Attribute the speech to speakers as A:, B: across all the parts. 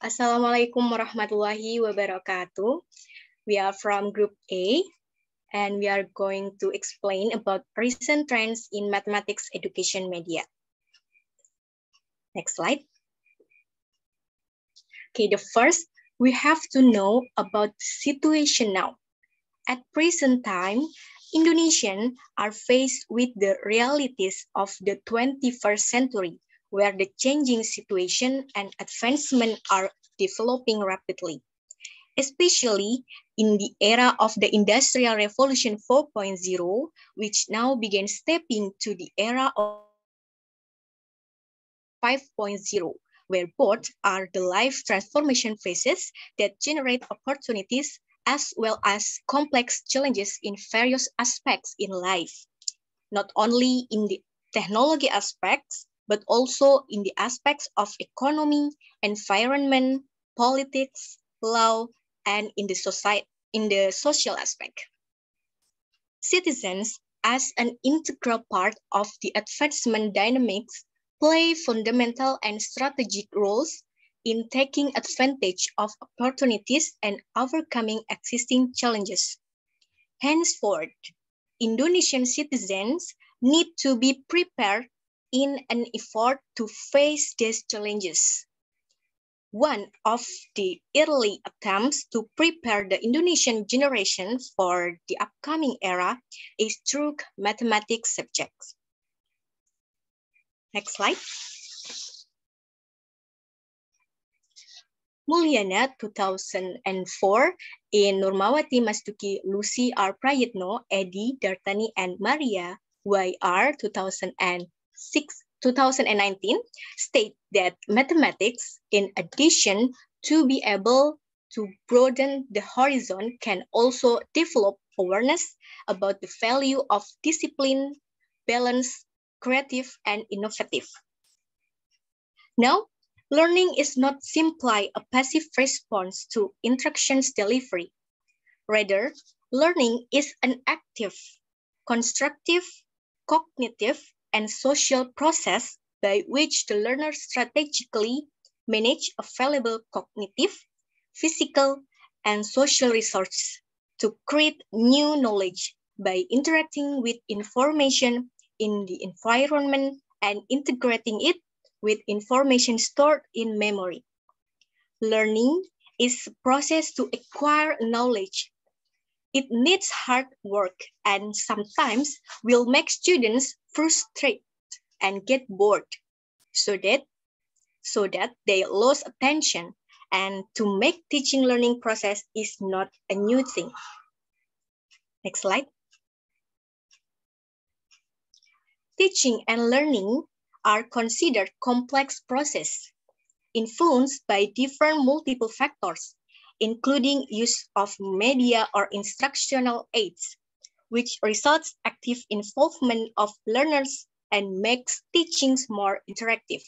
A: Assalamualaikum warahmatullahi wabarakatuh. We are from Group A, and we are going to explain about recent trends in mathematics education media. Next slide. Okay, the first, we have to know about the situation now. At present time, Indonesians are faced with the realities of the 21st century, where the changing situation and advancement are developing rapidly. Especially in the era of the Industrial Revolution 4.0, which now began stepping to the era of 5.0, where both are the life transformation phases that generate opportunities as well as complex challenges in various aspects in life, not only in the technology aspects, but also in the aspects of economy, environment, politics, law, and in the social aspect. Citizens, as an integral part of the advancement dynamics, play fundamental and strategic roles in taking advantage of opportunities and overcoming existing challenges. Henceforth, Indonesian citizens need to be prepared in an effort to face these challenges. One of the early attempts to prepare the Indonesian generation for the upcoming era is through mathematics subjects. Next slide. Mulyana 2004 in Nurmawati Mastuki Lucy R. Prayitno, Edi Dartani, and Maria YR 2019 state that mathematics, in addition to be able to broaden the horizon, can also develop awareness about the value of discipline, balance, creative, and innovative. Now, learning is not simply a passive response to instructions delivery. Rather, learning is an active, constructive, cognitive, and social process by which the learner strategically manage available cognitive, physical, and social resources to create new knowledge by interacting with information in the environment and integrating it with information stored in memory. Learning is a process to acquire knowledge. It needs hard work and sometimes will make students frustrated and get bored so that they lose attention, and to make teaching learning process is not a new thing. Next slide. Teaching and learning are considered complex process influenced by different multiple factors, including use of media or instructional aids, which results active involvement of learners and makes teachings more interactive.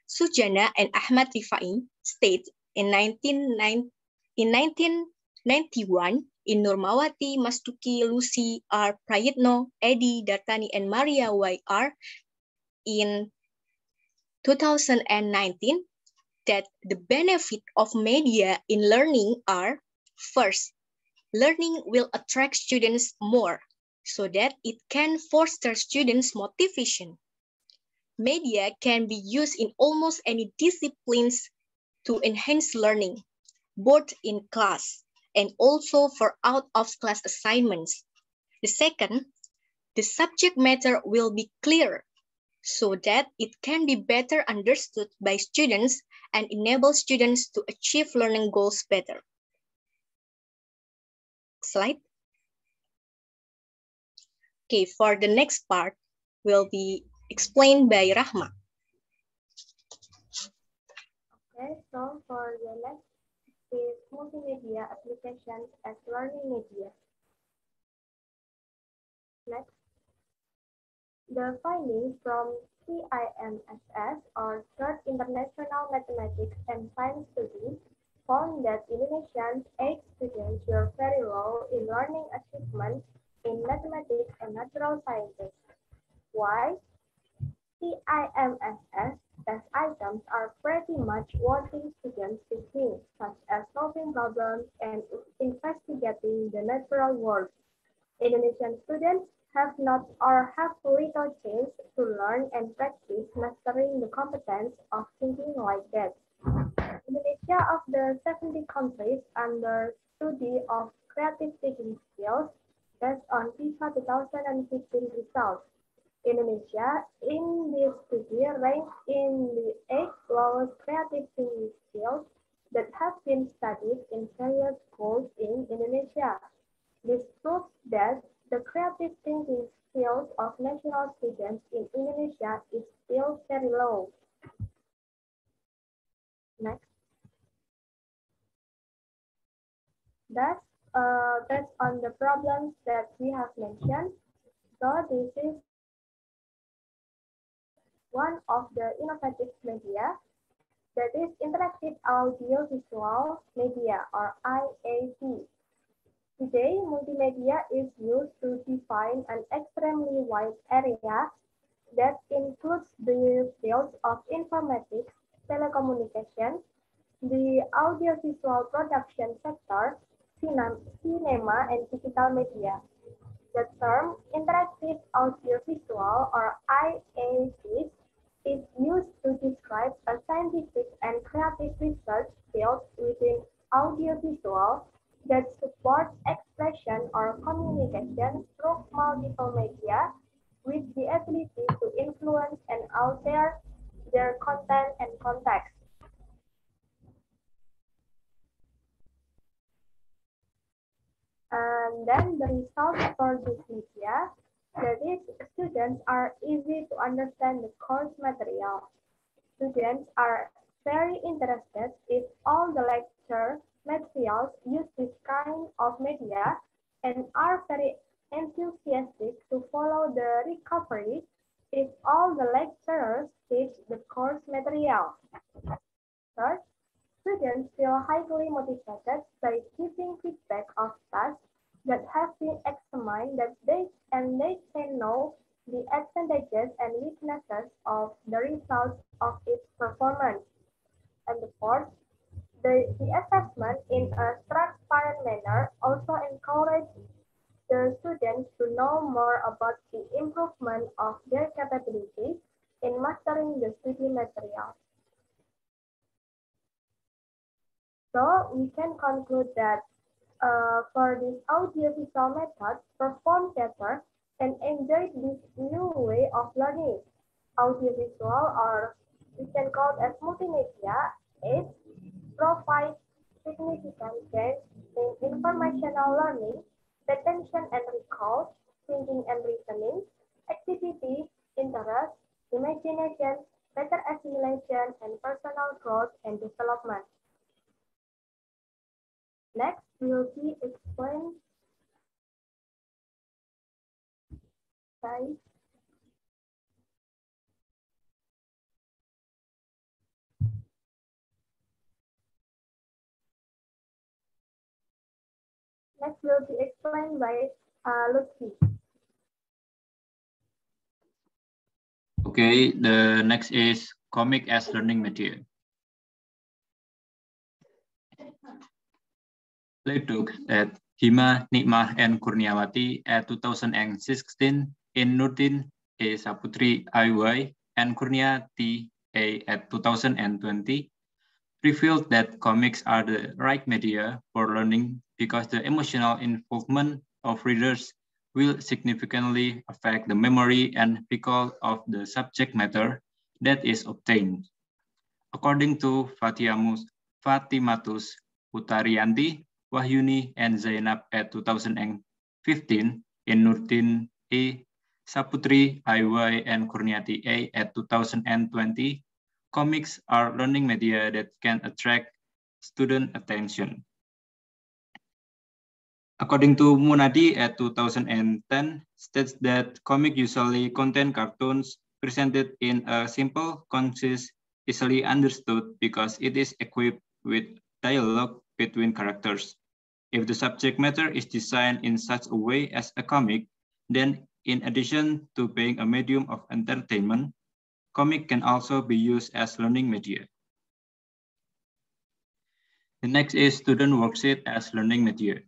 A: Sujana and Ahmad Rifai state in 1991 in Nurmawati Mastuki Lucy R. Prayitno, Edi Dartani, and Maria YR in 2019 that the benefit of media in learning are: first, learning will attract students more so that it can foster students' motivation. Media can be used in almost any disciplines to enhance learning, both in class and also for out-of-class assignments. The second, the subject matter will be clear so that it can be better understood by students and enable students to achieve learning goals better. Slide. Okay, for the next part will be explained by Rahma.
B: Okay, so for the next is multimedia applications as learning media. Next, the findings from CIMSS or Third International Mathematics and Science Study found that Indonesian 8 students were very low in learning achievement in mathematics and natural sciences. Why? CIMSS test items are pretty much what students to think, such as solving problems and investigating the natural world. Indonesian students have not or have little chance to learn and practice mastering the competence of thinking like that. Indonesia of the 70 countries under study of creative thinking skills based on PISA 2015 results. Indonesia in this study ranks in the 8th lowest creative thinking skills that have been studied in various schools in Indonesia. This proves that the creative thinking skills of national students in Indonesia is still very low. Next. Thus, based on the problems that we have mentioned, so this is one of the innovative media, that is interactive audiovisual media or IAV. Today, multimedia is used to define an extremely wide area that includes the fields of informatics, telecommunications, the audiovisual production sector, cinema, and digital media. The term interactive audiovisual or IAV is used to describe a scientific and creative research field within audiovisual that supports expression or communication through multiple media with the ability to influence and alter their content and context. And then the results for this media, that is, students are easy to understand the course material. Students are very interested if all the lecture materials use this kind of media and are very enthusiastic to follow the recovery if all the lecturers teach the course material. Third, students feel highly motivated by giving feedback of tasks that have been examined they can know the advantages and weaknesses of the results of its performance. And the fourth, the assessment in a transparent manner also encourages the students to know more about the improvement of their capabilities in mastering the study material. So we can conclude that for this audiovisual method, perform better and enjoy this new way of learning. Audiovisual, or we can call it as multimedia, it provides significant gains in informational learning, retention and recall, thinking and reasoning, activity, interest, imagination, better assimilation, and personal growth and development. Next will be explained by Lutfi.
C: Okay, the next is comic as learning media. Let's look at Hima, Nikmah, and Kurniawati at 2016 in Nurdin A. Saputri IY and Kurniati A at 2020 revealed that comics are the right media for learning because the emotional involvement of readers will significantly affect the memory and recall of the subject matter that is obtained. According to Fatimatus Utarianti, Wahyuni, and Zainab at 2015 in Nurdin A. Saputri IY and Kurniati A at 2020, comics are learning media that can attract student attention. According to Munadi at 2010, states that comics usually contain cartoons presented in a simple, concise, easily understood because it is equipped with dialogue between characters. If the subject matter is designed in such a way as a comic, then in addition to being a medium of entertainment, Comic can also be used as learning media. The next is student worksheet as learning media.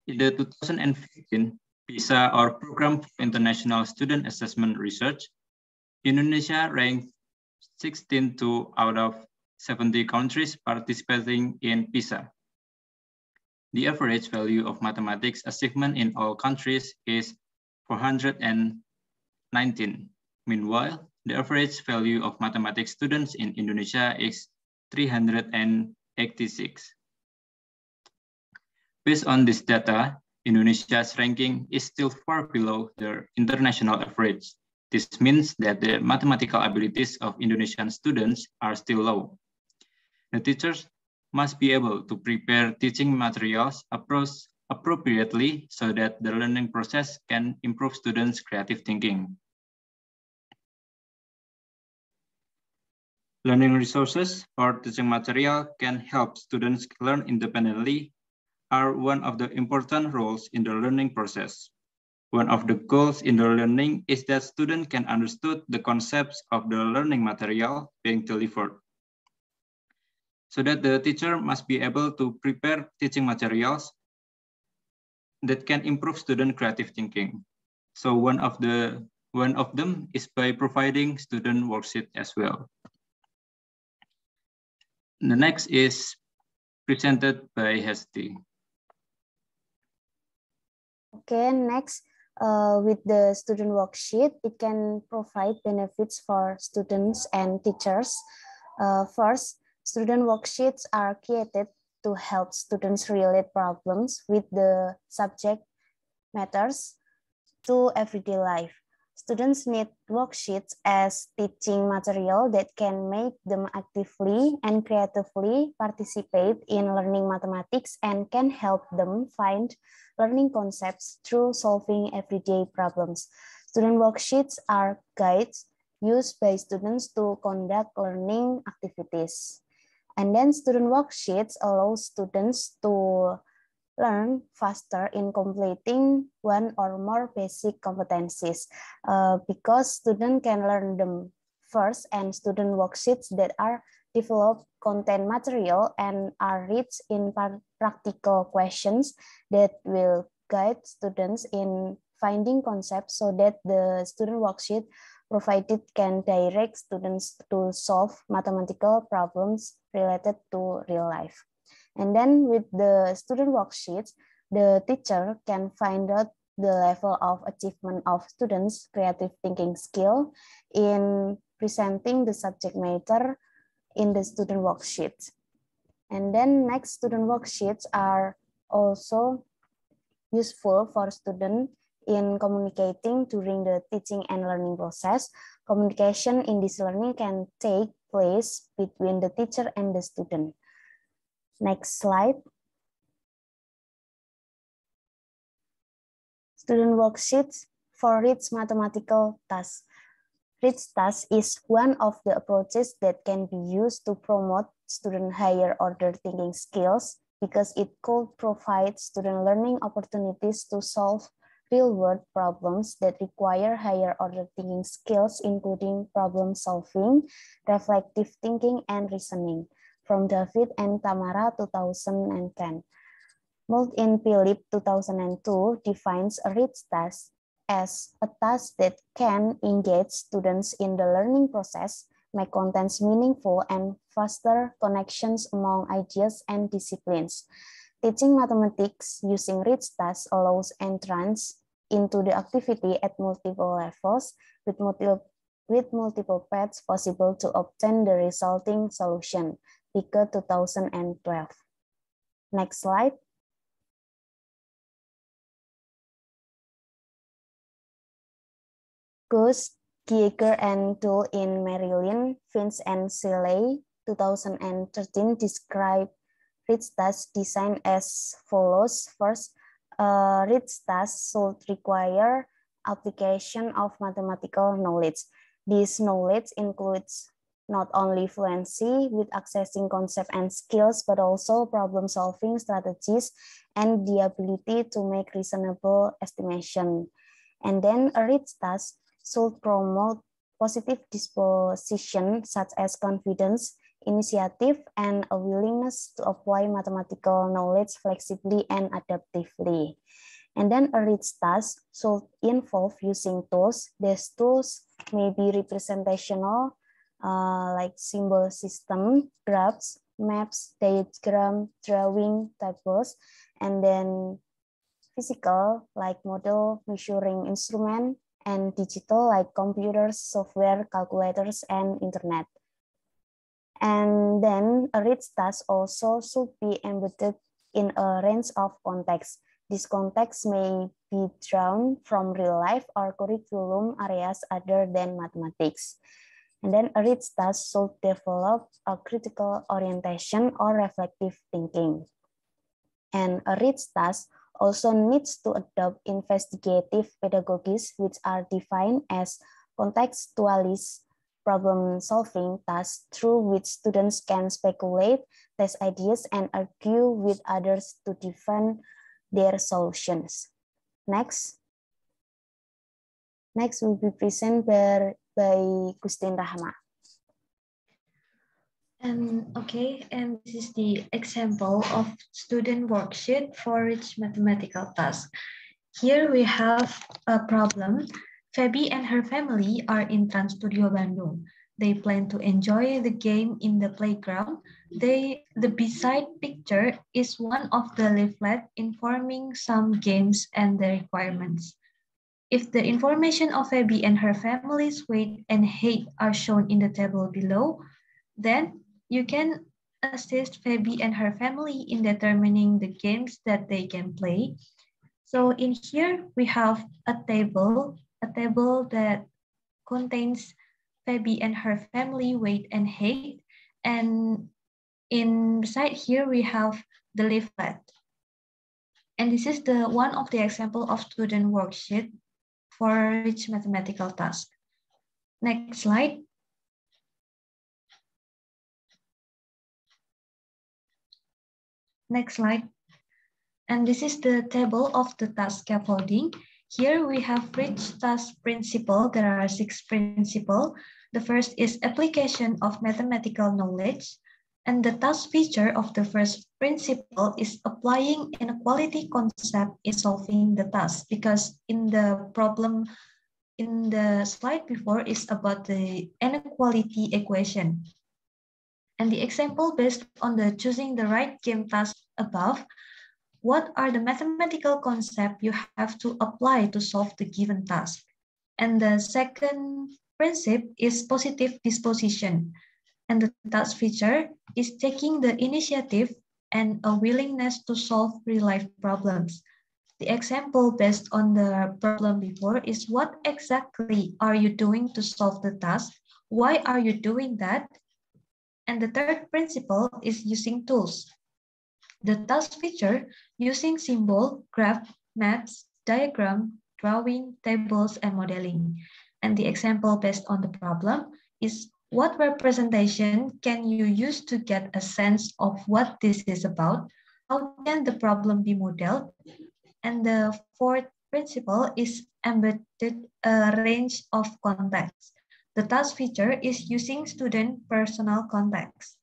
C: In the 2015 PISA, or Program for International Student Assessment Research, Indonesia ranked 16th out of 70 countries participating in PISA. The average value of mathematics achievement in all countries is 419. Meanwhile, the average value of mathematics students in Indonesia is 386. Based on this data, Indonesia's ranking is still far below the international average. This means that the mathematical abilities of Indonesian students are still low. The teachers must be able to prepare teaching materials appropriately so that the learning process can improve students' creative thinking. Learning resources or teaching material can help students learn independently are one of the important roles in the learning process. One of the goals in the learning is that students can understand the concepts of the learning material being delivered. So that the teacher must be able to prepare teaching materials that can improve student creative thinking. So one of them is by providing student worksheet as well. The next is presented by Hesti.
D: Okay, next, with the student worksheet, it can provide benefits for students and teachers. First, student worksheets are created to help students relate problems with the subject matters to everyday life. Students need worksheets as teaching material that can make them actively and creatively participate in learning mathematics and can help them find learning concepts through solving everyday problems. Student worksheets are guides used by students to conduct learning activities. And then student worksheets allow students to learn faster in completing one or more basic competencies because students can learn them first, and student worksheets that are developed contain material and are rich in practical questions that will guide students in finding concepts so that the student worksheet provided can direct students to solve mathematical problems related to real life. And then with the student worksheets, the teacher can find out the level of achievement of students' creative thinking skill in presenting the subject matter in the student worksheets. And then next, student worksheets are also useful for students in communicating during the teaching and learning process. Communication in this learning can take place between the teacher and the student. Next slide. Student worksheets for rich mathematical tasks. Rich tasks is one of the approaches that can be used to promote student higher order thinking skills because it could provide student learning opportunities to solve real-world problems that require higher order thinking skills, including problem solving, reflective thinking, and reasoning. From David and Tamara, 2010. Mould in Philip, 2002, defines a rich task as a task that can engage students in the learning process, make contents meaningful, and foster connections among ideas and disciplines. Teaching mathematics using rich tasks allows entrance into the activity at multiple levels with multiple paths possible to obtain the resulting solution. Pika 2012. Next slide. Gust, Geiger, and Dole in Maryland, Finch and Shelley, 2013 describe rich tasks design as follows. First, rich tasks should require application of mathematical knowledge. This knowledge includes not only fluency with accessing concepts and skills, but also problem-solving strategies and the ability to make reasonable estimation. And then a rich task should promote positive disposition such as confidence, initiative, and a willingness to apply mathematical knowledge flexibly and adaptively. And then a rich task should involve using tools. These tools may be representational, like symbol system, graphs, maps, diagram, drawing, tables, and then physical, like model, measuring instrument, and digital, like computers, software, calculators, and internet. And then a rich task also should be embedded in a range of contexts. This context may be drawn from real life or curriculum areas other than mathematics. And then a rich task should develop a critical orientation or reflective thinking. And a rich task also needs to adopt investigative pedagogies, which are defined as contextualist problem-solving tasks through which students can speculate, test ideas, and argue with others to defend their solutions. Next will be presented by Gustin Rahma.
E: And this is the example of student worksheet for each mathematical task. Here we have a problem. Feby and her family are in Trans Studio Bandung. They plan to enjoy the game in the playground. The beside picture is one of the leaflet informing some games and the requirements. If the information of Feby and her family's weight and height are shown in the table below, then you can assist Feby and her family in determining the games that they can play. So in here, we have a table that contains Feby and her family weight and height. And beside here, we have the leaflet. And this is one of the example of student worksheet for each mathematical task. Next slide. Next slide. And this is the table of the task scaffolding. Here we have rich task principle. There are 6 principles. The first is application of mathematical knowledge. And the task feature of the first principle is applying inequality concept in solving the task, because in the problem in the slide before is about the inequality equation. And the example based on the choosing the right game task above, what are the mathematical concepts you have to apply to solve the given task? And the second principle is positive disposition. And the task feature is taking the initiative and a willingness to solve real-life problems. The example based on the problem before is what exactly are you doing to solve the task? Why are you doing that? And the third principle is using tools. The task feature using symbol, graph, maps, diagram, drawing, tables, and modeling. And the example based on the problem is what representation can you use to get a sense of what this is about? How can the problem be modeled? And the fourth principle is embedded a range of contexts. The task feature is using student personal context.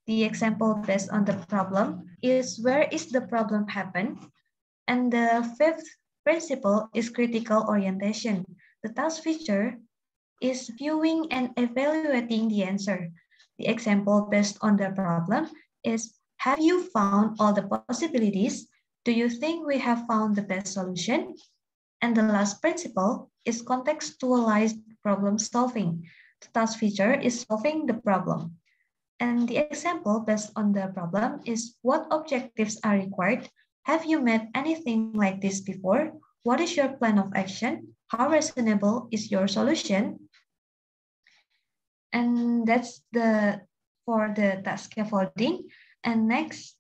E: The example based on the problem is where is the problem happen? And the fifth principle is critical orientation. The task feature is viewing and evaluating the answer. The example based on the problem is, have you found all the possibilities? Do you think we have found the best solution? And the last principle is contextualized problem solving. The task feature is solving the problem. And the example based on the problem is what objectives are required? Have you met anything like this before? What is your plan of action? How reasonable is your solution? And that's for the task scaffolding. And next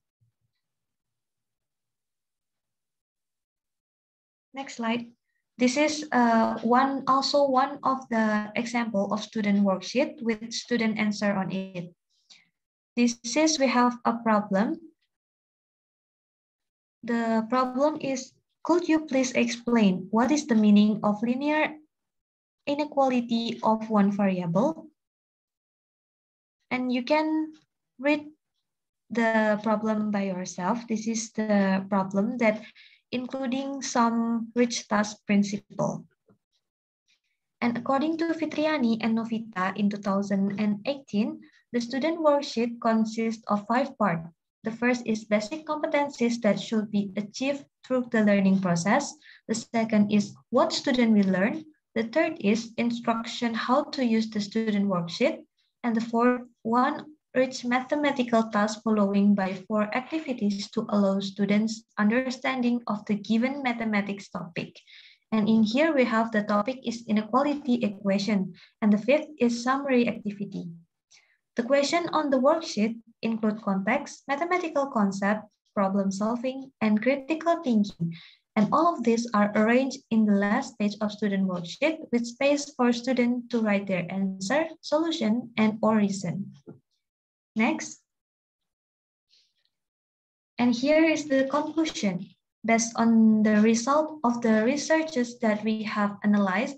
E: slide. This is also one of the example of student worksheet with student answer on it. This is we have a problem. The problem is, could you please explain what is the meaning of linear inequality of one variable. And you can read the problem by yourself. This is the problem that including some rich task principle. And according to Fitriani and Novita in 2018, the student worksheet consists of 5 parts. The first is basic competencies that should be achieved through the learning process. The second is what student will learn. The third is instruction how to use the student worksheet. And the fourth one, rich mathematical tasks following by 4 activities to allow students understanding of the given mathematics topic. And in here we have the topic is inequality equation, and the fifth is summary activity. The question on the worksheet include context, mathematical concept, problem solving, and critical thinking. And all of these are arranged in the last page of student worksheet with space for students to write their answer, solution, and or reason. Next. And here is the conclusion. Based on the result of the researches that we have analyzed,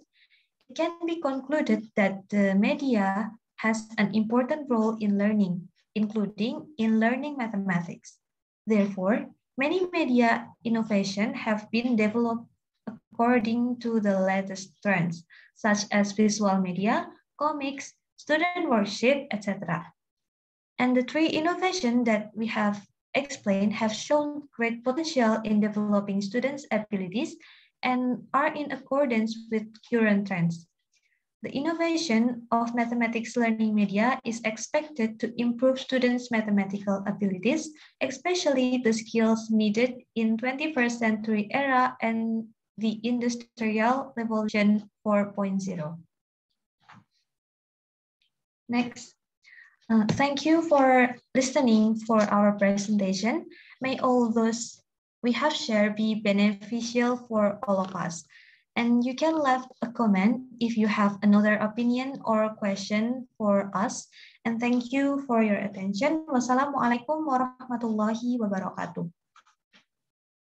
E: it can be concluded that the media has an important role in learning, including in learning mathematics. Therefore, many media innovations have been developed according to the latest trends, such as visual media, comics, student worksheet, etc. And the 3 innovations that we have explained have shown great potential in developing students' abilities and are in accordance with current trends. The innovation of mathematics learning media is expected to improve students' mathematical abilities, especially the skills needed in 21st century era and the Industrial Revolution 4.0. Next. Thank you for listening for our presentation. May all those we have shared be beneficial for all of us. And you can leave a comment if you have another opinion or question for us. And thank you for your attention. Wassalamualaikum warahmatullahi wabarakatuh.